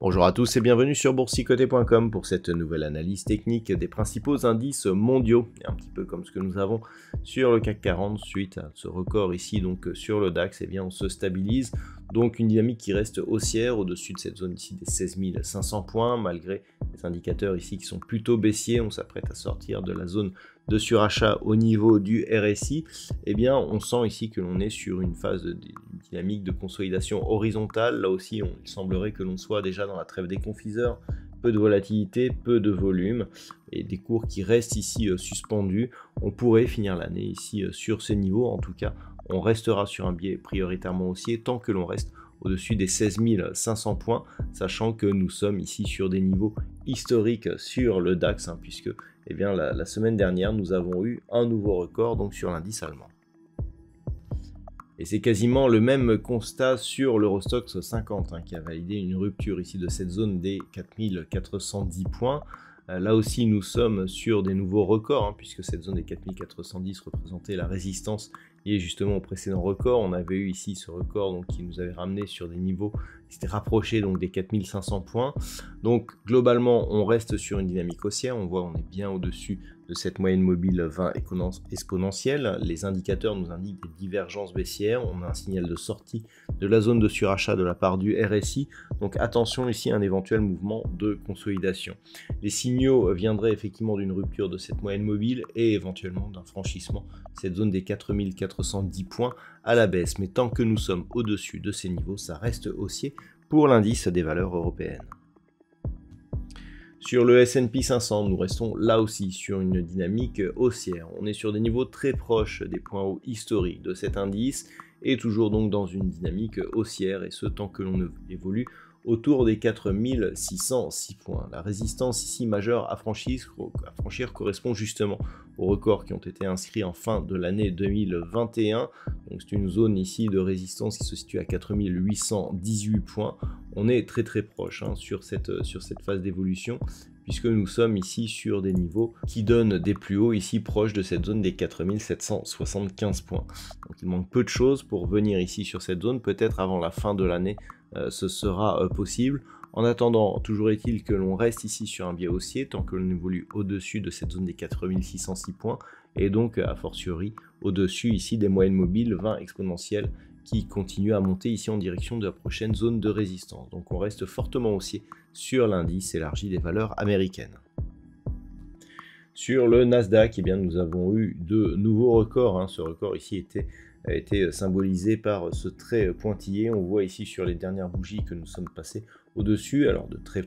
Bonjour à tous et bienvenue sur boursicoté.com pour cette nouvelle analyse technique des principaux indices mondiaux, un petit peu comme ce que nous avons sur le CAC 40 suite à ce record ici donc sur le DAX. Eh bien on se stabilise, donc une dynamique qui reste haussière au-dessus de cette zone ici des 16 500 points malgré les indicateurs ici qui sont plutôt baissiers. On s'apprête à sortir de la zone de surachat au niveau du RSI. Eh bien on sent ici que l'on est sur une phase de dynamique de consolidation horizontale. Là aussi il semblerait que l'on soit déjà dans la trêve des confiseurs, peu de volatilité, peu de volume et des cours qui restent ici suspendus. On pourrait finir l'année ici sur ces niveaux. En tout cas on restera sur un biais prioritairement haussier tant que l'on reste au-dessus des 16 500 points, sachant que nous sommes ici sur des niveaux historiques sur le DAX, puisque eh bien, la semaine dernière, nous avons eu un nouveau record donc sur l'indice allemand. Et c'est quasiment le même constat sur l'Eurostoxx 50 qui a validé une rupture ici de cette zone des 4410 points. Là aussi, nous sommes sur des nouveaux records, puisque cette zone des 4410 représentait la résistance liée justement au précédent record. On avait eu ici ce record donc, qui nous avait ramené sur des niveaux qui s'étaient rapprochés donc, des 4500 points. Donc globalement, on reste sur une dynamique haussière. On voit on est bien au-dessus de cette moyenne mobile 20 exponentielle. Les indicateurs nous indiquent des divergences baissières. On a un signal de sortie de la zone de surachat de la part du RSI. Donc attention ici à un éventuel mouvement de consolidation. Les signaux viendraient effectivement d'une rupture de cette moyenne mobile et éventuellement d'un franchissement de cette zone des 4410 points à la baisse. Mais tant que nous sommes au-dessus de ces niveaux, ça reste haussier pour l'indice des valeurs européennes. Sur le S&P 500, nous restons là aussi sur une dynamique haussière. On est sur des niveaux très proches des points hauts historiques de cet indice et toujours donc dans une dynamique haussière, et ce tant que l'on évolue autour des 4606 points. La résistance ici majeure à franchir correspond justement aux records qui ont été inscrits en fin de l'année 2021. Donc c'est une zone ici de résistance qui se situe à 4818 points. On est très proche sur cette phase d'évolution, puisque nous sommes ici sur des niveaux qui donnent des plus hauts ici proches de cette zone des 4775 points. Donc il manque peu de choses pour venir ici sur cette zone, peut-être avant la fin de l'année ce sera possible. En attendant, toujours est-il que l'on reste ici sur un biais haussier tant que l'on évolue au-dessus de cette zone des 4606 points et donc a fortiori au-dessus ici des moyennes mobiles 20 exponentielles qui continuent à monter ici en direction de la prochaine zone de résistance. Donc on reste fortement haussier sur l'indice élargi des valeurs américaines. Sur le Nasdaq, eh bien, nous avons eu de nouveaux records. Ce record ici a été symbolisé par ce trait pointillé. On voit ici sur les dernières bougies que nous sommes passés au-dessus, alors de très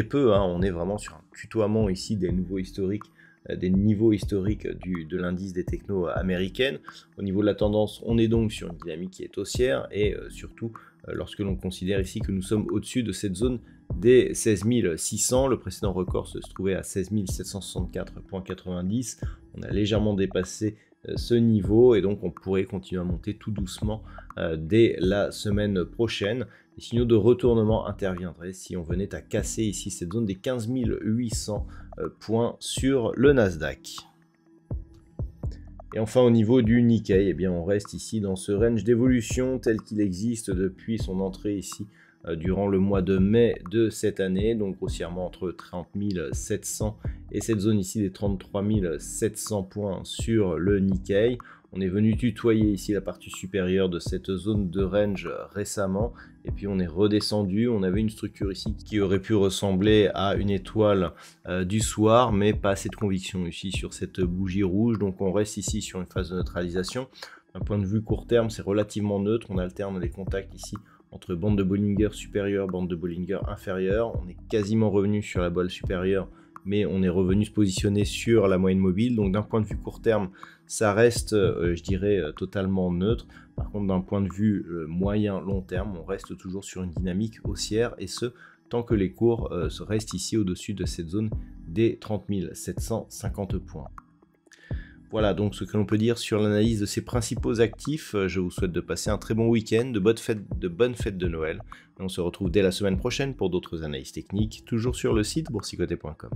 peu. On est vraiment sur un tutoiement ici des niveaux historiques de l'indice des technos américaines. Au niveau de la tendance, on est donc sur une dynamique qui est haussière et surtout lorsque l'on considère ici que nous sommes au-dessus de cette zone des 16 600, le précédent record se trouvait à 16 764,90. On a légèrement dépassé ce niveau et donc on pourrait continuer à monter tout doucement dès la semaine prochaine. Les signaux de retournement interviendraient si on venait à casser ici cette zone des 15 800 points sur le Nasdaq. Et enfin au niveau du Nikkei, eh bien, on reste ici dans ce range d'évolution tel qu'il existe depuis son entrée ici durant le mois de mai de cette année, donc grossièrement entre 30 700 et cette zone ici des 33 700 points sur le Nikkei. On est venu tutoyer ici la partie supérieure de cette zone de range récemment et puis on est redescendu. On avait une structure ici qui aurait pu ressembler à une étoile du soir, mais pas assez de conviction ici sur cette bougie rouge, donc on reste ici sur une phase de neutralisation. D'un point de vue court terme, c'est relativement neutre. On alterne les contacts ici entre bande de Bollinger supérieure, bande de Bollinger inférieure. On est quasiment revenu sur la bolle supérieure, mais on est revenu se positionner sur la moyenne mobile. Donc d'un point de vue court terme, ça reste, je dirais, totalement neutre. Par contre, d'un point de vue moyen-long terme, on reste toujours sur une dynamique haussière, et ce, tant que les cours restent ici au-dessus de cette zone des 30 750 points. Voilà donc ce que l'on peut dire sur l'analyse de ces principaux actifs. Je vous souhaite de passer un très bon week-end, de bonnes fêtes de Noël. Et on se retrouve dès la semaine prochaine pour d'autres analyses techniques, toujours sur le site boursicoté.com.